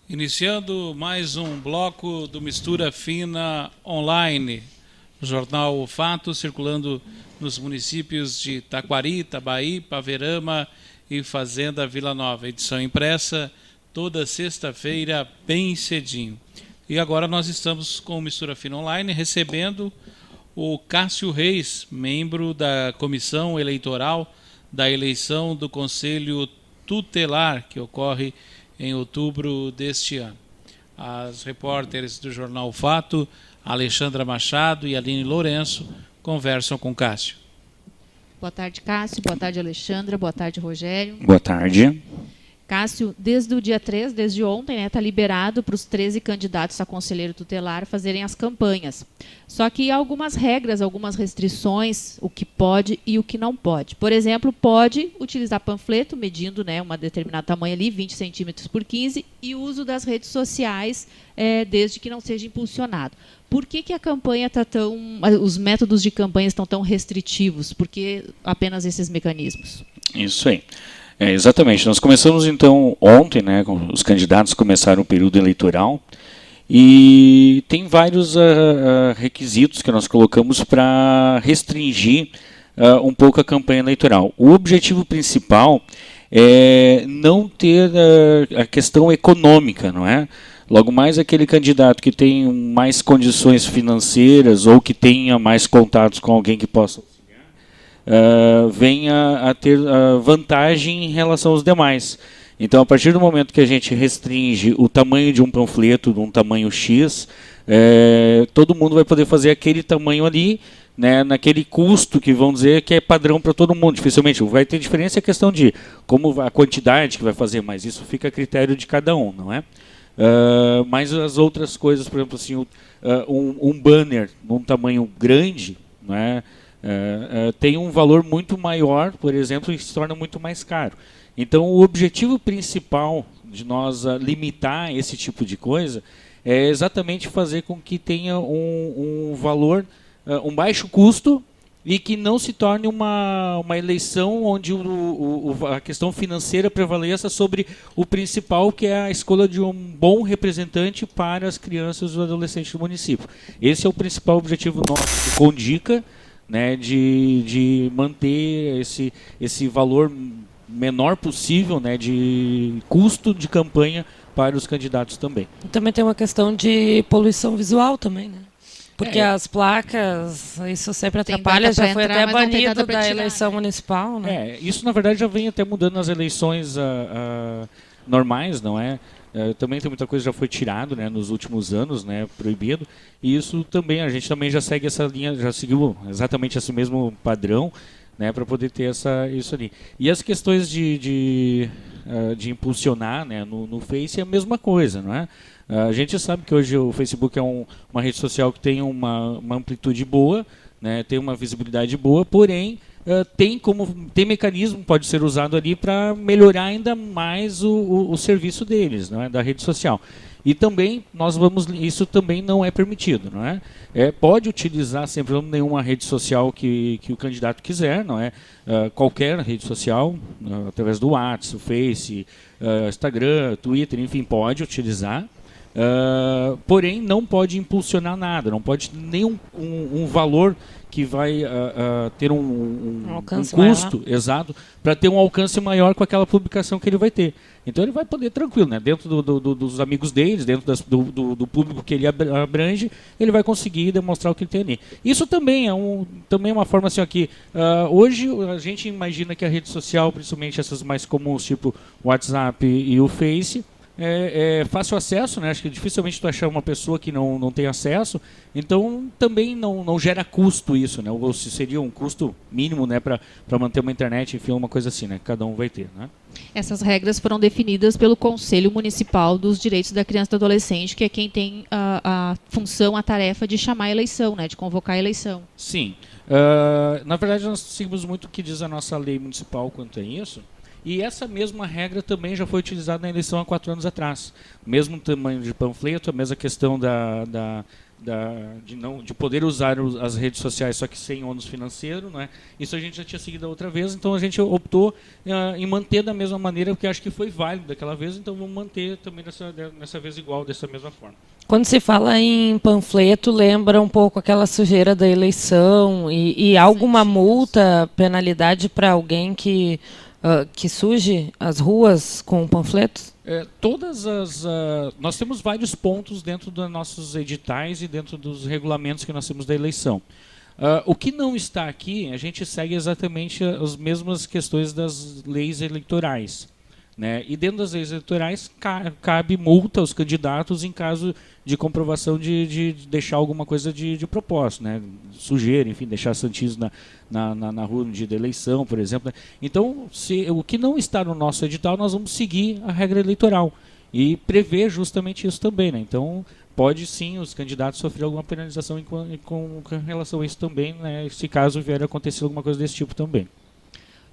Iniciando mais um bloco do Mistura Fina Online, o jornal O Fato, circulando nos municípios de Taquari, Itabaí, Paverama e Fazenda Vila Nova. Edição impressa toda sexta-feira, bem cedinho. E agora nós estamos com o Mistura Fina Online, recebendo o Cássio Reis, membro da Comissão Eleitoral da eleição do Conselho Tutelar, que ocorre em outubro deste ano. As repórteres do Jornal Fato, Alexandra Machado e Aline Lourenço, conversam com Cássio. Boa tarde, Cássio. Boa tarde, Alexandra. Boa tarde, Rogério. Boa tarde. Cássio, desde o dia 3, desde ontem, está liberado para os 13 candidatos a conselheiro tutelar fazerem as campanhas. Só que há algumas regras, algumas restrições, o que pode e o que não pode. Por exemplo, pode utilizar panfleto, medindo uma determinado tamanho ali, 20 centímetros por 15, e o uso das redes sociais, desde que não seja impulsionado. Por que a campanha está os métodos de campanha estão tão restritivos? Por que apenas esses mecanismos? Isso aí. Exatamente. Nós começamos então ontem, os candidatos começaram o período eleitoral e tem vários requisitos que nós colocamos para restringir um pouco a campanha eleitoral. O objetivo principal é não ter a questão econômica, não é? Logo mais aquele candidato que tem mais condições financeiras ou que tenha mais contatos com alguém que possa venha a ter vantagem em relação aos demais. Então, a partir do momento que a gente restringe o tamanho de um panfleto, de um tamanho X, todo mundo vai poder fazer aquele tamanho ali, naquele custo que vão dizer que é padrão para todo mundo. Dificilmente vai ter diferença a questão de como a quantidade que vai fazer, mas isso fica a critério de cada um, não é? Mas as outras coisas, por exemplo, assim, um banner num tamanho grande, não é? Tem um valor muito maior, por exemplo, e se torna muito mais caro. Então, o objetivo principal de nós limitar esse tipo de coisa é exatamente fazer com que tenha um valor, um baixo custo e que não se torne uma eleição onde a questão financeira prevaleça sobre o principal, que é a escolha de um bom representante para as crianças e os adolescentes do município. Esse é o principal objetivo nosso, com dica, de manter esse valor menor possível, de custo de campanha para os candidatos também. Também tem uma questão de poluição visual também, né? Porque as placas, isso sempre atrapalha, já foi até banido da eleição municipal, né? Isso na verdade já vem até mudando nas eleições normais, não é? Também tem muita coisa que já foi tirado, nos últimos anos, proibido, e isso também, a gente também já segue essa linha, já seguiu exatamente esse mesmo padrão, para poder ter isso ali. E as questões de impulsionar, no Face é a mesma coisa, não é? A gente sabe que hoje o Facebook é uma rede social que tem uma amplitude boa, tem uma visibilidade boa, porém tem mecanismo pode ser usado ali para melhorar ainda mais o serviço deles, não é, da rede social. E também isso também não é permitido, não é? Pode utilizar sem problema nenhuma rede social que o candidato quiser, não é? Qualquer rede social, através do WhatsApp, Face, Instagram, Twitter, enfim, pode utilizar. Porém, não pode impulsionar nada, não pode nem um valor que vai ter um custo exato para ter um alcance maior com aquela publicação que ele vai ter. Então ele vai poder tranquilo, dentro dos amigos deles, dentro do público que ele abrange, ele vai conseguir demonstrar o que ele tem ali. Isso também é uma forma assim aqui. Hoje a gente imagina que a rede social, principalmente essas mais comuns, tipo o WhatsApp e o Face, é fácil acesso, acho que dificilmente tu achar uma pessoa que não tem acesso, então também não gera custo isso, ou se seria um custo mínimo, para manter uma internet, enfim, uma coisa assim, que cada um vai ter, Essas regras foram definidas pelo Conselho Municipal dos Direitos da Criança e do Adolescente, que é quem tem a função, a tarefa de chamar a eleição, de convocar a eleição. Sim. Na verdade, nós seguimos muito o que diz a nossa lei municipal quanto a isso. E essa mesma regra também já foi utilizada na eleição há 4 anos atrás. O mesmo tamanho de panfleto, a mesma questão de poder usar as redes sociais, só que sem ônus financeiro, né? Isso a gente já tinha seguido a outra vez, então a gente optou em manter da mesma maneira, porque acho que foi válido daquela vez, então vamos manter também nessa vez igual, dessa mesma forma. Quando se fala em panfleto, lembra um pouco aquela sujeira da eleição e alguma multa, penalidade para alguém que suje as ruas com panfletos? Nós temos vários pontos dentro dos nossos editais e dentro dos regulamentos que nós temos da eleição. O que não está aqui, a gente segue exatamente as mesmas questões das leis eleitorais, né? E dentro das leis eleitorais cabe multa aos candidatos em caso de comprovação de deixar alguma coisa de propósito, né? Sujeira, enfim, deixar santinhos na rua no dia da eleição, por exemplo. Então, o que não está no nosso edital, nós vamos seguir a regra eleitoral e prever justamente isso também, né? Então, pode sim os candidatos sofrer alguma penalização com relação a isso também, né? Se caso vier a acontecer alguma coisa desse tipo também.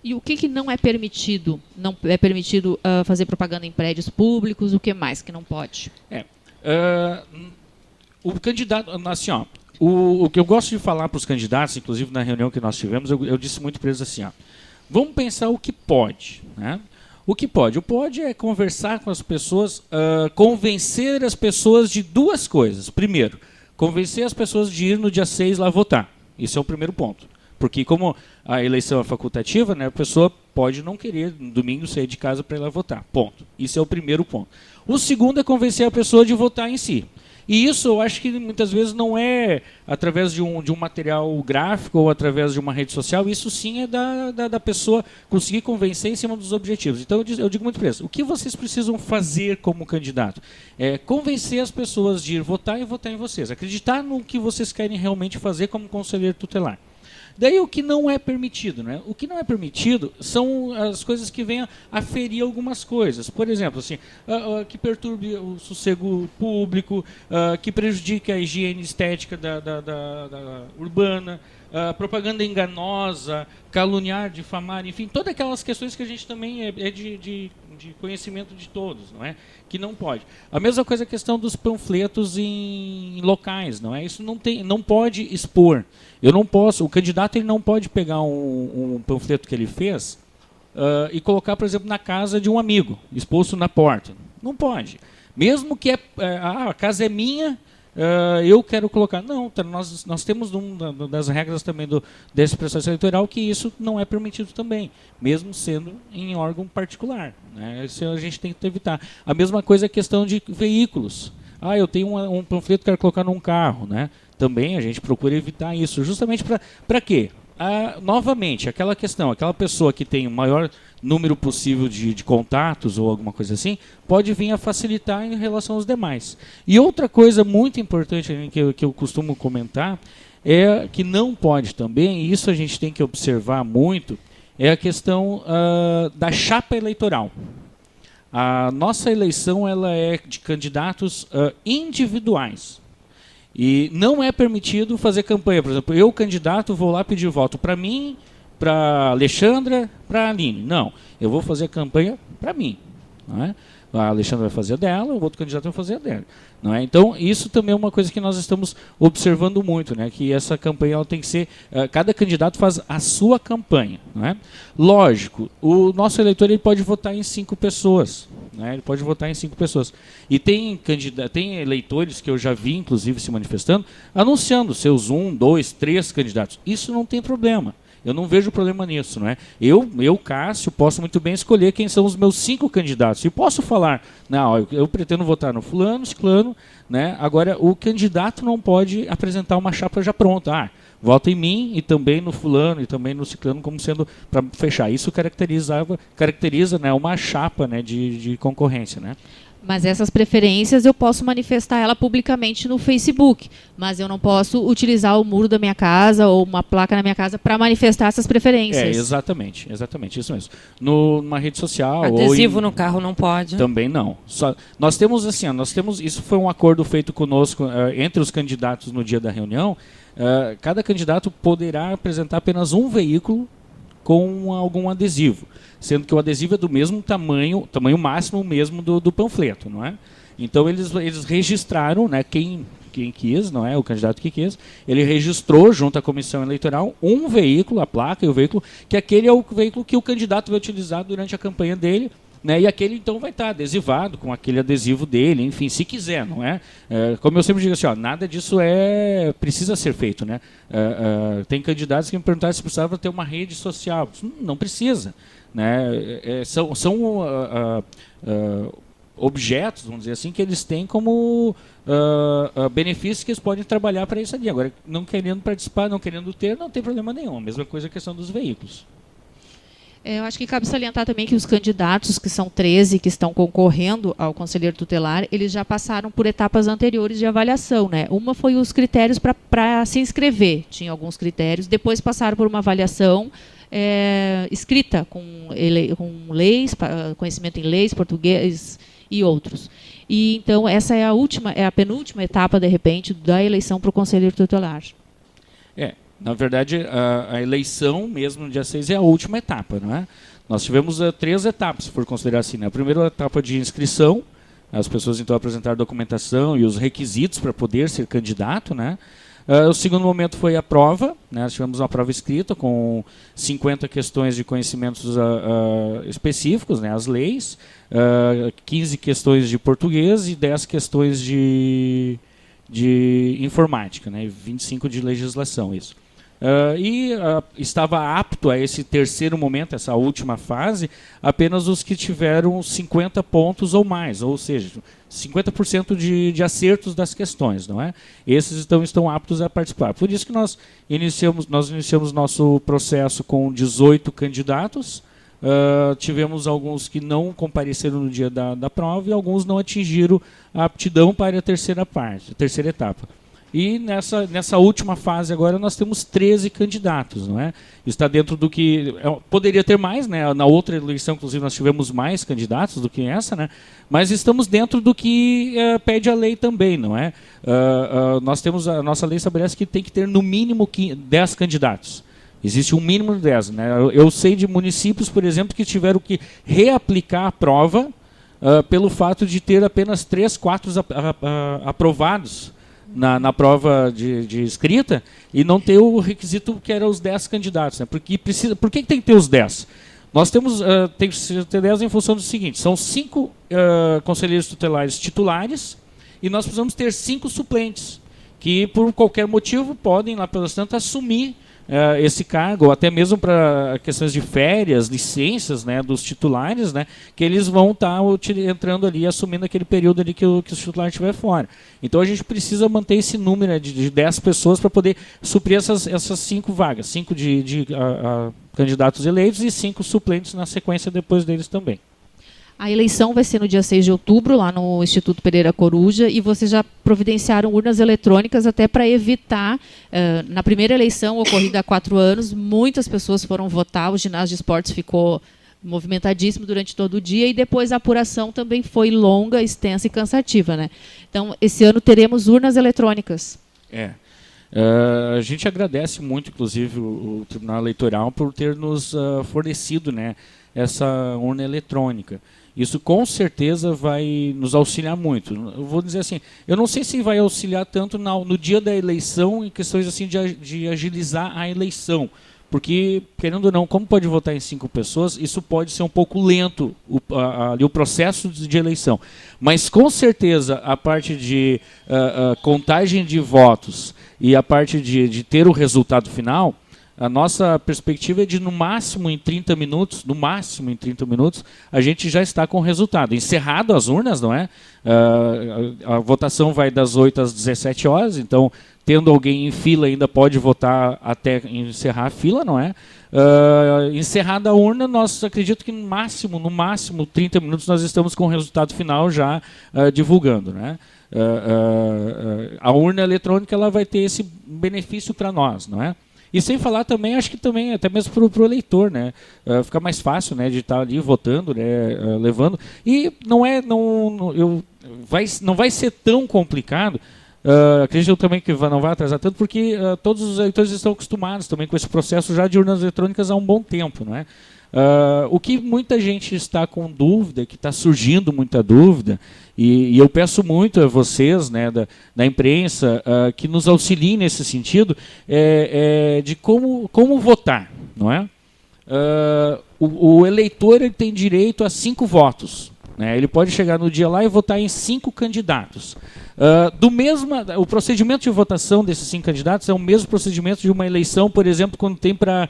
E o que não é permitido? Não é permitido fazer propaganda em prédios públicos? O que mais que não pode? O candidato, assim, ó, o que eu gosto de falar para os candidatos, inclusive na reunião que nós tivemos, eu disse muito para eles assim, ó, vamos pensar o que pode, né? O que pode? O pode é conversar com as pessoas, convencer as pessoas de duas coisas. Primeiro, convencer as pessoas de ir no dia 6 lá votar. Isso é o primeiro ponto. Porque como a eleição é facultativa, né, a pessoa pode não querer no domingo sair de casa para ir lá votar. Ponto. Isso é o primeiro ponto. O segundo é convencer a pessoa de votar em si. E isso eu acho que muitas vezes não é através de um material gráfico ou através de uma rede social. Isso sim é da pessoa conseguir convencer em cima dos objetivos. Então eu digo muito para eles, o que vocês precisam fazer como candidato? É convencer as pessoas de ir votar e votar em vocês. Acreditar no que vocês querem realmente fazer como conselheiro tutelar. Daí o que não é permitido, né? O que não é permitido são as coisas que venham a ferir algumas coisas. Por exemplo, assim, que perturbe o sossego público, que prejudique a higiene estética da urbana, propaganda enganosa, caluniar, difamar, enfim, todas aquelas questões que a gente também é de conhecimento de todos, não é? Que não pode. A mesma coisa a questão dos panfletos em locais, não é? Isso não pode expor. Eu não posso, o candidato ele não pode pegar um panfleto que ele fez e colocar, por exemplo, na casa de um amigo, exposto na porta. Não pode. Mesmo que a casa é minha, eu quero colocar. Não, nós temos das regras também desse processo eleitoral que isso não é permitido também, mesmo sendo em órgão particular, né? Isso a gente tem que evitar. A mesma coisa é a questão de veículos. Eu tenho um panfleto que quero colocar num carro, né? Também a gente procura evitar isso, justamente para quê? Novamente, aquela questão, aquela pessoa que tem o maior número possível de contatos ou alguma coisa assim, pode vir a facilitar em relação aos demais. E outra coisa muito importante que eu costumo comentar, é que não pode também, e isso a gente tem que observar muito, é a questão da chapa eleitoral. A nossa eleição ela é de candidatos individuais. E não é permitido fazer campanha. Por exemplo, eu, candidato, vou lá pedir voto para mim, para Alexandra, para a Aline. Não, eu vou fazer a campanha para mim. Não é? A Alexandra vai fazer a dela, o outro candidato vai fazer a dela. Não é? Então, isso também é uma coisa que nós estamos observando muito, né? Que essa campanha ela tem que ser... cada candidato faz a sua campanha. Não é? Lógico, o nosso eleitor ele pode votar em 5 pessoas. Né? Ele pode votar em 5 pessoas. E tem eleitores que eu já vi, inclusive, se manifestando, anunciando seus 1, 2, 3 candidatos. Isso não tem problema. Eu não vejo problema nisso, não é? Eu, Cássio, posso muito bem escolher quem são os meus 5 candidatos. E posso falar, não, eu pretendo votar no fulano, ciclano, né? Agora, o candidato não pode apresentar uma chapa já pronta. Vota em mim e também no fulano e também no ciclano como sendo para fechar. Isso caracteriza, né, uma chapa, né, de concorrência, né? Mas essas preferências eu posso manifestar ela publicamente no Facebook, mas eu não posso utilizar o muro da minha casa ou uma placa na minha casa para manifestar essas preferências. Exatamente, isso mesmo. Numa rede social... Adesivo no carro não pode. Também não. Nós temos isso foi um acordo feito conosco entre os candidatos no dia da reunião. Cada candidato poderá apresentar apenas um veículo com algum adesivo, sendo que o adesivo é do mesmo tamanho máximo mesmo do panfleto, não é? Então eles registraram, né, quem quem quis, não é? O candidato que quis. Ele registrou junto à comissão eleitoral um veículo, a placa e o veículo, que aquele é o veículo que o candidato vai utilizar durante a campanha dele, né? E aquele então vai estar adesivado com aquele adesivo dele, enfim, se quiser, não é? Como eu sempre digo assim, nada disso precisa ser feito, né? Tem candidatos que me perguntaram se precisava ter uma rede social. Não precisa, né? São objetos, vamos dizer assim, que eles têm como benefícios que eles podem trabalhar para isso ali. Agora, não querendo participar, não querendo ter, não tem problema nenhum. A mesma coisa a questão dos veículos. Eu acho que cabe salientar também que os candidatos, que são 13, que estão concorrendo ao conselheiro tutelar, eles já passaram por etapas anteriores de avaliação, né? Uma foi os critérios para se inscrever, tinha alguns critérios, depois passaram por uma avaliação escrita, com leis, conhecimento em leis, português e outros. E então essa é a penúltima etapa, de repente, da eleição para o conselheiro tutelar. Na verdade, a eleição mesmo no dia 6 é a última etapa, não é? Nós tivemos 3 etapas, se for considerar assim, né? A primeira etapa de inscrição, as pessoas então apresentaram documentação e os requisitos para poder ser candidato, né? O segundo momento foi a prova, né? Nós tivemos uma prova escrita com 50 questões de conhecimentos específicos, né? As leis, 15 questões de português e 10 questões de informática, né? 25 de legislação, isso. Estava apto a esse terceiro momento, essa última fase, apenas os que tiveram 50 pontos ou mais, ou seja, 50% de acertos das questões, não é? Esses então estão aptos a participar. Por isso que nós iniciamos nosso processo com 18 candidatos, tivemos alguns que não compareceram no dia da prova e alguns não atingiram a aptidão para a terceira etapa. E nessa última fase agora nós temos 13 candidatos, não é? Está dentro do que poderia ter mais, né? Na outra eleição, inclusive, nós tivemos mais candidatos do que essa, né? Mas estamos dentro do que pede a lei também, não é? Nós temos a nossa lei estabelece que tem que ter no mínimo 10 candidatos. Existe um mínimo de 10, né? Eu sei de municípios, por exemplo, que tiveram que reaplicar a prova pelo fato de ter apenas 3, 4 aprovados na prova de escrita e não ter o requisito que era os 10 candidatos, né? Por que tem que ter os 10? Nós temos tem que ter 10 em função do seguinte: são 5 conselheiros tutelares titulares e nós precisamos ter 5 suplentes que por qualquer motivo podem lá pelas tantas assumir esse cargo, ou até mesmo para questões de férias, licenças, né, dos titulares, né, que eles vão estar entrando ali, assumindo aquele período ali que o titular estiver fora. Então a gente precisa manter esse número de 10 pessoas para poder suprir essas 5 vagas, 5 de candidatos eleitos e 5 suplentes na sequência depois deles também. A eleição vai ser no dia 6 de outubro, lá no Instituto Pereira Coruja, e vocês já providenciaram urnas eletrônicas até para evitar, na primeira eleição, ocorrida há 4 anos, muitas pessoas foram votar, o ginásio de esportes ficou movimentadíssimo durante todo o dia, e depois a apuração também foi longa, extensa e cansativa, né? Então, esse ano teremos urnas eletrônicas. A gente agradece muito, inclusive, o Tribunal Eleitoral por ter nos fornecido, né, essa urna eletrônica. Isso com certeza vai nos auxiliar muito. Eu vou dizer assim, eu não sei se vai auxiliar tanto no dia da eleição em questões assim de agilizar a eleição, porque, querendo ou não, como pode votar em 5 pessoas, isso pode ser um pouco lento, o processo de eleição. Mas com certeza a parte de contagem de votos e a parte de ter o resultado final, a nossa perspectiva é de no máximo em 30 minutos, a gente já está com o resultado. Encerrado as urnas, não é? A votação vai das 8 às 17 horas, então, tendo alguém em fila, ainda pode votar até encerrar a fila, não é? Encerrada a urna, nós acredito que no máximo 30 minutos nós estamos com o resultado final já divulgando, né? A urna eletrônica ela vai ter esse benefício para nós, não é? E sem falar também, acho que também, até mesmo para o eleitor, né? Fica mais fácil, né, de estar ali votando, né, levando. E não vai ser tão complicado, acredito também que não vai atrasar tanto, porque todos os eleitores estão acostumados também com esse processo já de urnas eletrônicas há um bom tempo, não é? O que muita gente está com dúvida, que está surgindo muita dúvida, e eu peço muito a vocês, né, da imprensa, que nos auxiliem nesse sentido, de como votar, não é? O eleitor ele tem direito a 5 votos. Né? Ele pode chegar no dia lá e votar em 5 candidatos. O procedimento de votação desses 5 candidatos é o mesmo procedimento de uma eleição, por exemplo, quando tem para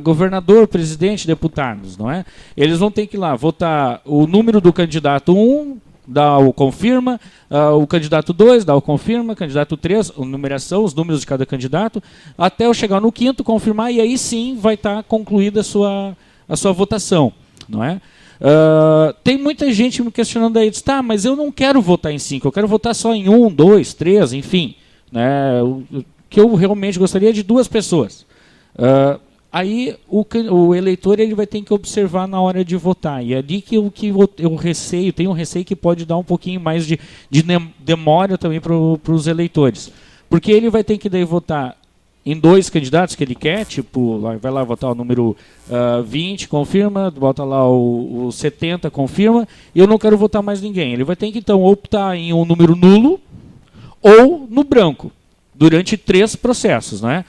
governador, presidente, deputados. Não é? Eles vão ter que ir lá votar o número do candidato 1, dá o confirma, o candidato 2 dá o confirma, candidato 3, a numeração, os números de cada candidato, até eu chegar no 5º, confirmar, e aí sim vai estar concluída a sua votação. Não é? Tem muita gente me questionando aí, diz, tá, mas eu não quero votar em 5, eu quero votar só em 1, 2, 3, enfim. Né, o que eu realmente gostaria é de 2 pessoas. Aí o eleitor ele vai ter que observar na hora de votar. E é ali que eu tenho um receio que pode dar um pouquinho mais de demora também para os eleitores. Porque ele vai ter que daí votar em 2 candidatos que ele quer, tipo, vai lá votar o número 20, confirma, bota lá o 70, confirma, e eu não quero votar mais ninguém. Ele vai ter que, então, optar em um número nulo ou no branco, durante 3 processos, né?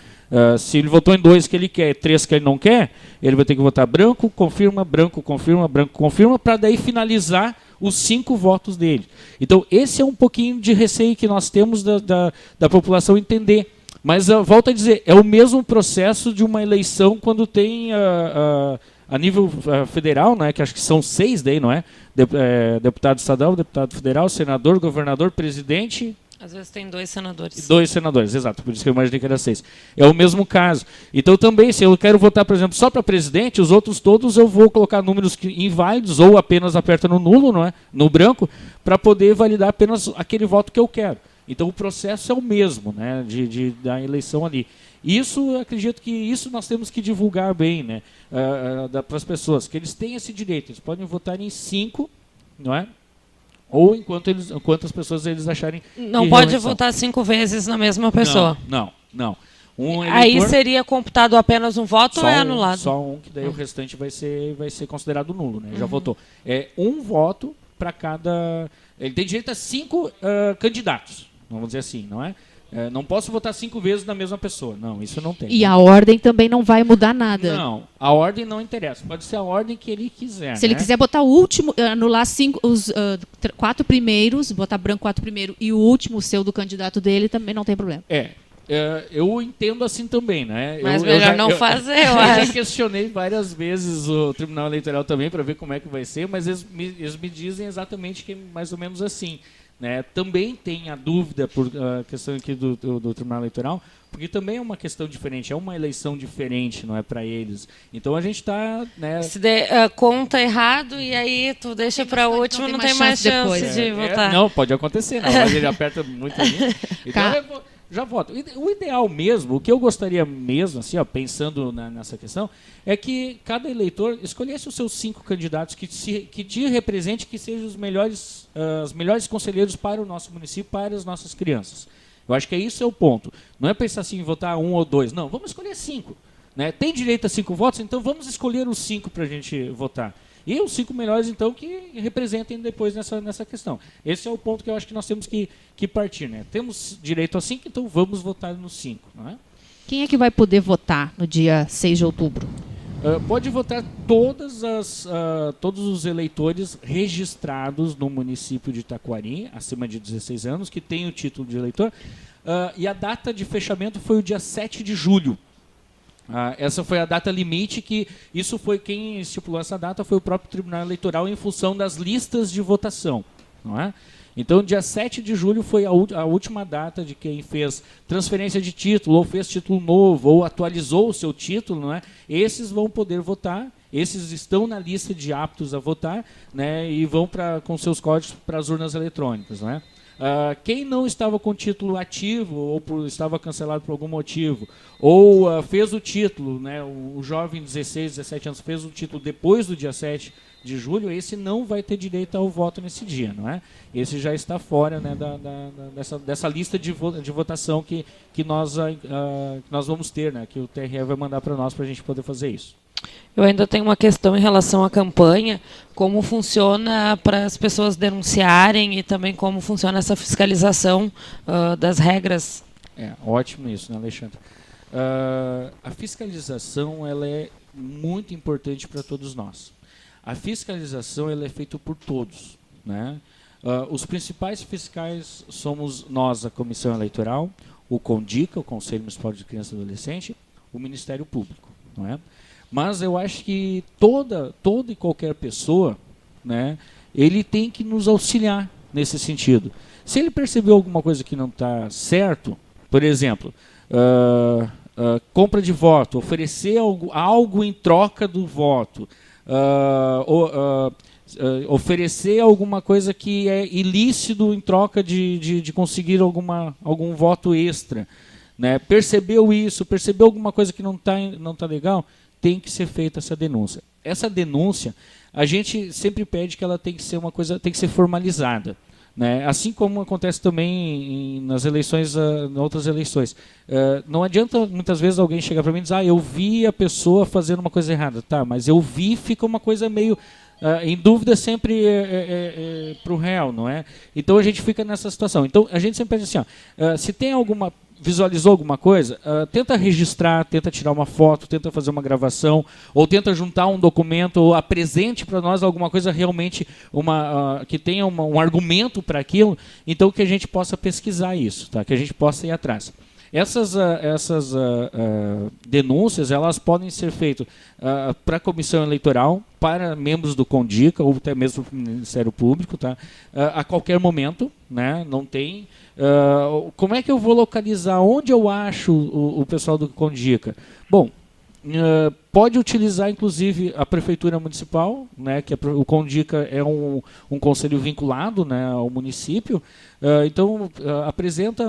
Se ele votou em 2 que ele quer e 3 que ele não quer, ele vai ter que votar branco, confirma, para daí finalizar os 5 votos dele. Então, esse é um pouquinho de receio que nós temos da população entender. Mas, volto a dizer, é o mesmo processo de uma eleição quando tem a nível federal, né, que acho que são 6 daí, não é? Deputado estadual, deputado federal, senador, governador, presidente. Às vezes tem 2 senadores. 2 senadores, exato, por isso que eu imaginei que era 6. É o mesmo caso. Então também, se eu quero votar, por exemplo, só para presidente, os outros todos eu vou colocar números inválidos ou apenas aperta no nulo, não é? No branco, para poder validar apenas aquele voto que eu quero. Então o processo é o mesmo, né, da eleição ali. Isso, acredito que isso nós temos que divulgar bem, né, para as pessoas, que eles têm esse direito, eles podem votar em 5, não é? Ou enquanto as pessoas eles acharem não pode votar 5 vezes na mesma pessoa. Não. Aí seria computado apenas um voto ou é anulado? Só um, que daí o restante vai ser considerado nulo, né? Já votou. É um voto para cada. Ele tem direito a 5 candidatos, vamos dizer assim, não é? Não posso votar 5 vezes na mesma pessoa. Não, isso não tem. E a ordem também não vai mudar nada. Não, a ordem não interessa. Pode ser a ordem que ele quiser. Se ele quiser botar o último, anular os 4 primeiros, botar branco 4 primeiro e o último seu do candidato dele, também não tem problema. Eu entendo assim também, né? Mas melhor não fazer, eu já acho. questionei várias vezes o Tribunal Eleitoral também para ver como é que vai ser, mas eles me dizem exatamente que é mais ou menos assim. Né? Também tem a dúvida por questão aqui do Tribunal Eleitoral, porque também é uma questão diferente, é uma eleição diferente, não é, para eles. Então a gente está, né? Se conta errado e aí tu deixa para o último, não tem mais chance de votar. Não, pode acontecer, não, mas ele aperta muito ali. Então eu já voto. O ideal mesmo, o que eu gostaria mesmo, assim, ó, pensando nessa questão, é que cada eleitor escolhesse os seus 5 candidatos que te represente, que sejam os melhores conselheiros para o nosso município, para as nossas crianças. Eu acho que isso é o ponto. Não é pensar assim, votar 1 ou 2. Não, vamos escolher 5. Né? Tem direito a 5 votos, então vamos escolher os 5 para a gente votar. E os 5 melhores, então, que representem depois nessa questão. Esse é o ponto que eu acho que nós temos que partir. Né? Temos direito a 5, então vamos votar nos 5. Não é? Quem é que vai poder votar no dia 6 de outubro? Pode votar todos os eleitores registrados no município de Taquari, acima de 16 anos, que têm o título de eleitor. E a data de fechamento foi o dia 7 de julho. Essa foi a data limite, que isso foi quem estipulou essa data, foi o próprio Tribunal Eleitoral em função das listas de votação. Não é? Então, dia 7 de julho foi a última data de quem fez transferência de título, ou fez título novo, ou atualizou o seu título. Não é? Esses vão poder votar, esses estão na lista de aptos a votar, né, e vão com seus códigos para as urnas eletrônicas. Não é? Quem não estava com título ativo ou estava cancelado por algum motivo, ou fez o título, né, o jovem de 16, 17 anos fez o título depois do dia 7 de julho, esse não vai ter direito ao voto nesse dia. Não é? Esse já está fora, né, dessa lista de votação que nós vamos ter, né, que o TRE vai mandar para nós para a gente poder fazer isso. Eu ainda tenho uma questão em relação à campanha, como funciona para as pessoas denunciarem e também como funciona essa fiscalização das regras. Ótimo isso, né, Alexandre? A fiscalização ela é muito importante para todos nós. A fiscalização ela é feita por todos, né? Os principais fiscais somos nós, a Comissão Eleitoral, o CONDICA, o Conselho Municipal de Criança e Adolescente, o Ministério Público, não é? Mas eu acho que toda e qualquer pessoa, né, ele tem que nos auxiliar nesse sentido. Se ele percebeu alguma coisa que não está certo, por exemplo, compra de voto, oferecer algo em troca do voto, oferecer alguma coisa que é ilícito em troca de conseguir algum voto extra, né? Percebeu isso, percebeu alguma coisa que não tá legal, tem que ser feita essa denúncia. Essa denúncia, a gente sempre pede que ela tem que ser uma coisa, tem que ser formalizada, né? Assim como acontece também nas eleições, em outras eleições. Não adianta muitas vezes alguém chegar para mim e dizer, eu vi a pessoa fazendo uma coisa errada. Tá, mas eu vi, fica uma coisa meio... em dúvida sempre para o réu, não é? Então a gente fica nessa situação. Então a gente sempre pede assim, se tem visualizou alguma coisa, tenta registrar, tenta tirar uma foto, tenta fazer uma gravação, ou tenta juntar um documento, ou apresente para nós alguma coisa realmente, que tenha um argumento para aquilo, então que a gente possa pesquisar isso, tá? Que a gente possa ir atrás. Essas denúncias elas podem ser feitas para a Comissão Eleitoral, para membros do CONDICA ou até mesmo para o Ministério Público, tá? A qualquer momento, né? Não tem. Como é que eu vou localizar? Onde eu acho o pessoal do CONDICA? Bom, pode utilizar inclusive a Prefeitura Municipal, né, que o CONDICA é um conselho vinculado, né, ao município. Então apresenta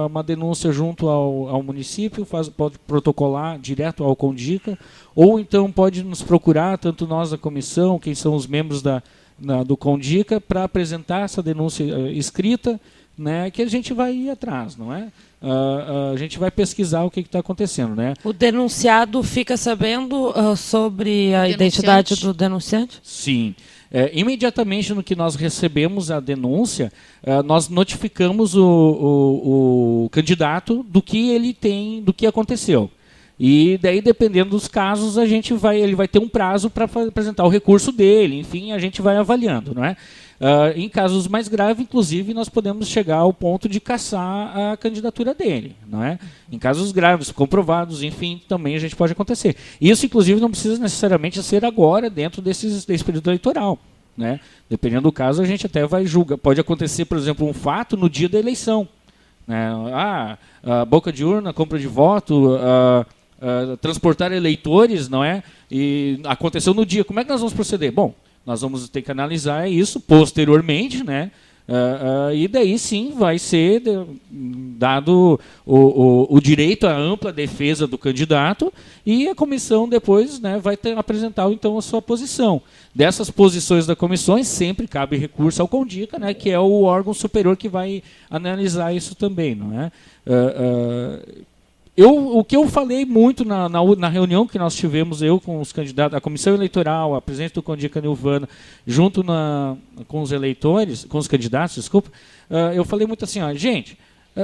uma denúncia junto ao município, pode protocolar direto ao CONDICA, ou então pode nos procurar, tanto nós da comissão, quem são os membros do CONDICA, para apresentar essa denúncia escrita, né, que a gente vai ir atrás, não é? A gente vai pesquisar o que está acontecendo, né? O denunciado fica sabendo sobre a identidade do denunciante? Sim. Imediatamente no que nós recebemos a denúncia, nós notificamos o candidato do que ele tem, do que aconteceu. E daí, dependendo dos casos, ele vai ter um prazo para apresentar o recurso dele, enfim, a gente vai avaliando, não é? Em casos mais graves, inclusive, nós podemos chegar ao ponto de cassar a candidatura dele, não é? Em casos graves, comprovados, enfim, também a gente pode acontecer. Isso, inclusive, não precisa necessariamente ser agora, dentro desse período eleitoral, né? Dependendo do caso, a gente até vai julgar. Pode acontecer, por exemplo, um fato no dia da eleição, né? Boca de urna, compra de voto, transportar eleitores, não é? E aconteceu no dia. Como é que nós vamos proceder? Bom, nós vamos ter que analisar isso posteriormente, né? E daí sim vai ser dado o direito à ampla defesa do candidato e a comissão depois, né, vai apresentar então a sua posição. Dessas posições da comissão sempre cabe recurso ao CONDICA, né, que é o órgão superior que vai analisar isso também, não é? O que eu falei muito na reunião que nós tivemos, eu com os candidatos, a comissão eleitoral, a presidente do CONDICA Nilvana, junto com os eleitores, com os candidatos, desculpa, eu falei muito assim, gente,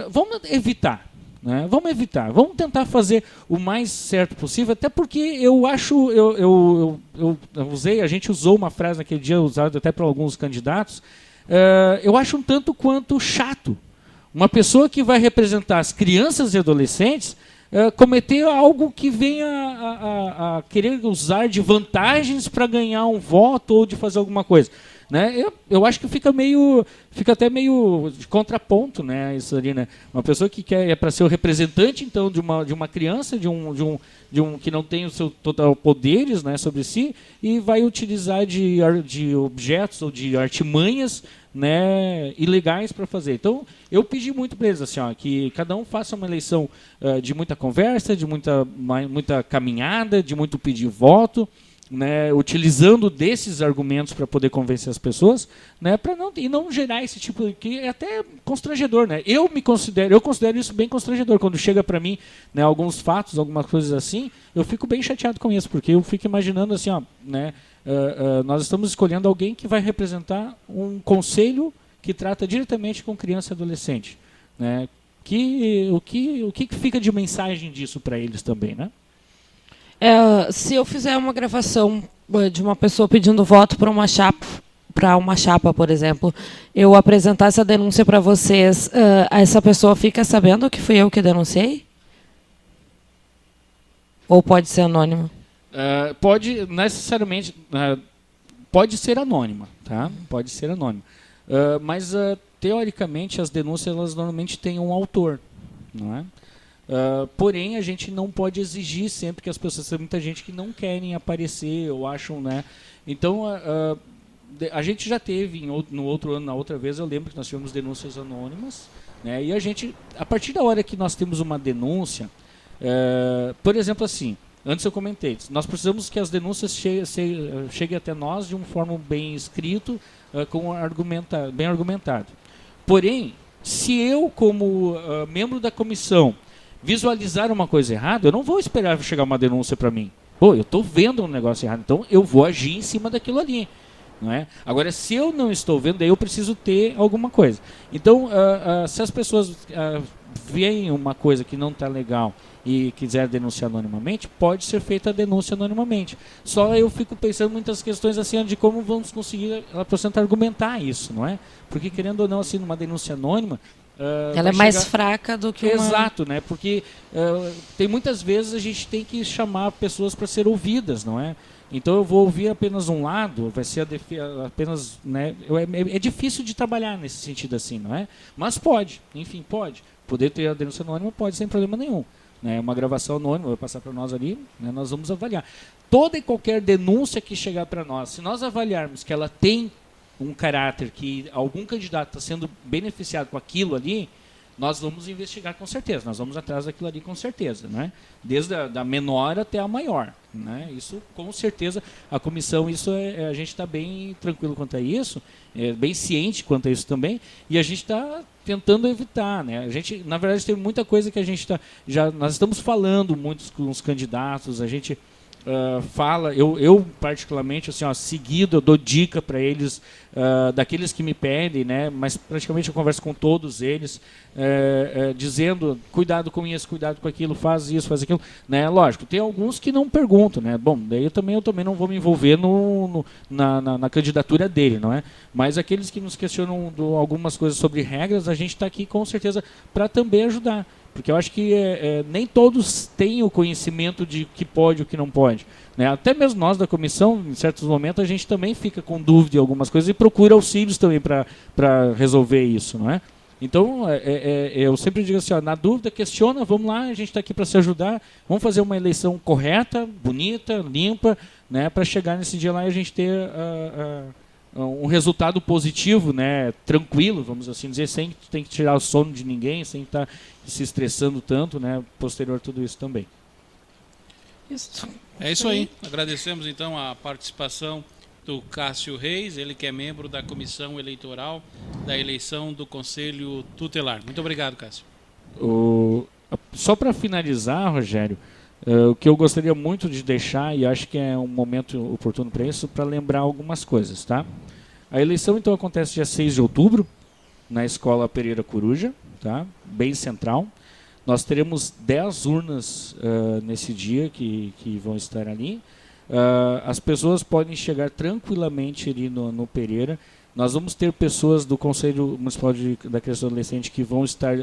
vamos evitar, né? Vamos evitar, vamos tentar fazer o mais certo possível, até porque eu acho, a gente usou uma frase naquele dia, usada até para alguns candidatos, eu acho um tanto quanto chato. Uma pessoa que vai representar as crianças e adolescentes cometer algo que venha a querer usar de vantagens para ganhar um voto ou de fazer alguma coisa, né? Eu acho que fica até meio de contraponto, né, isso ali, né? Uma pessoa que é para ser o representante então de uma criança, de um que não tem o seu total poderes, né, sobre si, e vai utilizar de objetos ou de artimanhas, né, ilegais para fazer. Então, eu pedi muito para eles assim, que cada um faça uma eleição de muita conversa, de muita caminhada, de muito pedir voto, né, utilizando desses argumentos para poder convencer as pessoas, né, não gerar esse tipo de, que é até constrangedor, né? Eu considero isso bem constrangedor quando chega para mim, né, alguns fatos, algumas coisas assim, eu fico bem chateado com isso, porque eu fico imaginando assim, ó, né, nós estamos escolhendo alguém que vai representar um conselho que trata diretamente com criança e adolescente, né? O que fica de mensagem disso para eles também, né? Se eu fizer uma gravação de uma pessoa pedindo voto para uma chapa, por exemplo, eu apresentar essa denúncia para vocês, essa pessoa fica sabendo que fui eu que denunciei? Ou pode ser anônima? Pode necessariamente, pode ser anônima, tá? Pode ser anônima, mas teoricamente as denúncias elas normalmente têm um autor, não é? Porém, a gente não pode exigir sempre que as pessoas... Tem muita gente que não querem aparecer ou acham, né? Então, a gente já teve no outro ano, na outra vez, eu lembro que nós tivemos denúncias anônimas, né? E a gente, a partir da hora que nós temos uma denúncia, por exemplo, assim, antes eu comentei, nós precisamos que as denúncias cheguem até nós de uma forma bem escrito, bem argumentado. Porém, se eu, como membro da comissão, visualizar uma coisa errada, eu não vou esperar chegar uma denúncia para mim. Pô, eu estou vendo um negócio errado, então eu vou agir em cima daquilo ali. Não é? Agora, se eu não estou vendo, daí eu preciso ter alguma coisa. Então, se as pessoas veem uma coisa que não está legal e quiser denunciar anonimamente, pode ser feita a denúncia anonimamente. Só eu fico pensando muitas questões assim de como vamos conseguir ela tentar argumentar isso, não é? Porque, querendo ou não, assim, numa denúncia anônima, ela é mais fraca do que uma... Exato, né? Porque tem muitas vezes a gente tem que chamar pessoas para ser ouvidas, não é? Então eu vou ouvir apenas um lado, vai ser apenas, né? É difícil de trabalhar nesse sentido assim, não é? Mas pode, enfim, pode. Poder ter a denúncia anônima pode sem problema nenhum. Né? Uma gravação anônima vai passar para nós ali, né? Nós vamos avaliar. Toda e qualquer denúncia que chegar para nós, se nós avaliarmos que ela tem um caráter que algum candidato está sendo beneficiado com aquilo ali, nós vamos investigar com certeza, nós vamos atrás daquilo ali com certeza, né? Desde a menor até a maior, né? Isso com certeza, a comissão, isso a gente está bem tranquilo quanto a isso, bem ciente quanto a isso também, e a gente está tentando evitar, né? A gente, na verdade, tem muita coisa que a gente nós estamos falando muito com os candidatos, a gente fala, eu particularmente, assim, ó, seguido, eu dou dica para eles, daqueles que me pedem, né, mas praticamente eu converso com todos eles, dizendo, cuidado com isso, cuidado com aquilo, faz isso, faz aquilo, né, lógico, tem alguns que não perguntam, né, bom, daí eu também não vou me envolver na candidatura dele, não é, mas aqueles que nos questionam algumas coisas sobre regras, a gente está aqui com certeza para também ajudar. Porque eu acho que nem todos têm o conhecimento de o que pode e o que não pode. Né? Até mesmo nós da comissão, em certos momentos, a gente também fica com dúvida em algumas coisas e procura auxílios também para resolver isso. Não é? Então, eu sempre digo assim, ó, na dúvida, questiona, vamos lá, a gente está aqui para se ajudar, vamos fazer uma eleição correta, bonita, limpa, né, para chegar nesse dia lá e a gente ter... um resultado positivo, né, tranquilo, vamos assim dizer, sem ter que tirar o sono de ninguém, sem estar se estressando tanto, né, posterior a tudo isso também. Isso. É isso aí. Agradecemos então a participação do Cássio Reis, ele que é membro da Comissão Eleitoral da eleição do Conselho Tutelar. Muito obrigado, Cássio. Só para finalizar, Rogério, o que eu gostaria muito de deixar, e acho que é um momento oportuno para isso, para lembrar algumas coisas, tá? A eleição, então, acontece dia 6 de outubro, na Escola Pereira Coruja, tá? Bem central. Nós teremos 10 urnas nesse dia que vão estar ali. As pessoas podem chegar tranquilamente ali no Pereira. Nós vamos ter pessoas do Conselho Municipal da Criança e Adolescente que vão estar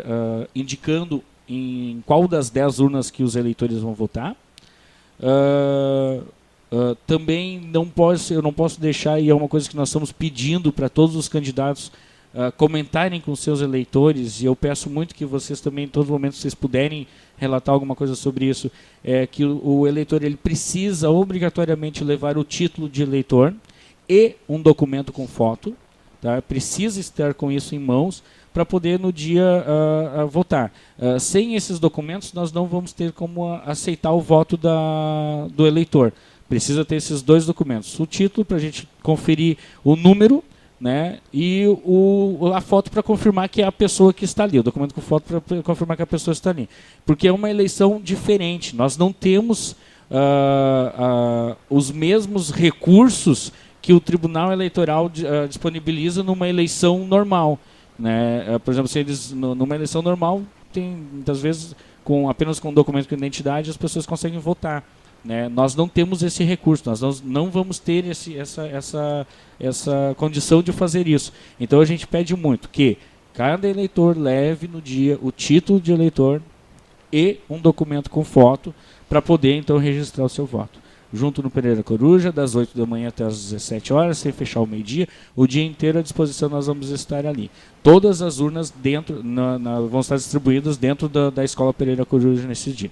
indicando em qual das 10 urnas que os eleitores vão votar. Também eu não posso deixar, e é uma coisa que nós estamos pedindo para todos os candidatos comentarem com seus eleitores, e eu peço muito que vocês também, em todos os momentos, vocês puderem relatar alguma coisa sobre isso, que o eleitor ele precisa obrigatoriamente levar o título de eleitor e um documento com foto, tá? Precisa estar com isso em mãos para poder no dia votar. Sem esses documentos, nós não vamos ter como aceitar o voto do eleitor. Precisa ter esses 2 documentos. O título para a gente conferir o número, né, e a foto para confirmar que é a pessoa que está ali. O documento com foto para confirmar que a pessoa está ali. Porque é uma eleição diferente. Nós não temos os mesmos recursos que o Tribunal Eleitoral disponibiliza numa eleição normal, né? Por exemplo, se eles numa eleição normal tem muitas vezes apenas com um documento de identidade as pessoas conseguem votar, né? Nós não temos esse recurso, nós não vamos ter essa condição de fazer isso. Então a gente pede muito que cada eleitor leve no dia o título de eleitor e um documento com foto para poder então registrar o seu voto. Junto no Pereira Coruja, das 8 da manhã até as 17 horas, sem fechar o meio-dia, o dia inteiro à disposição nós vamos estar ali. Todas as urnas vão estar distribuídas dentro da Escola Pereira Coruja nesse dia.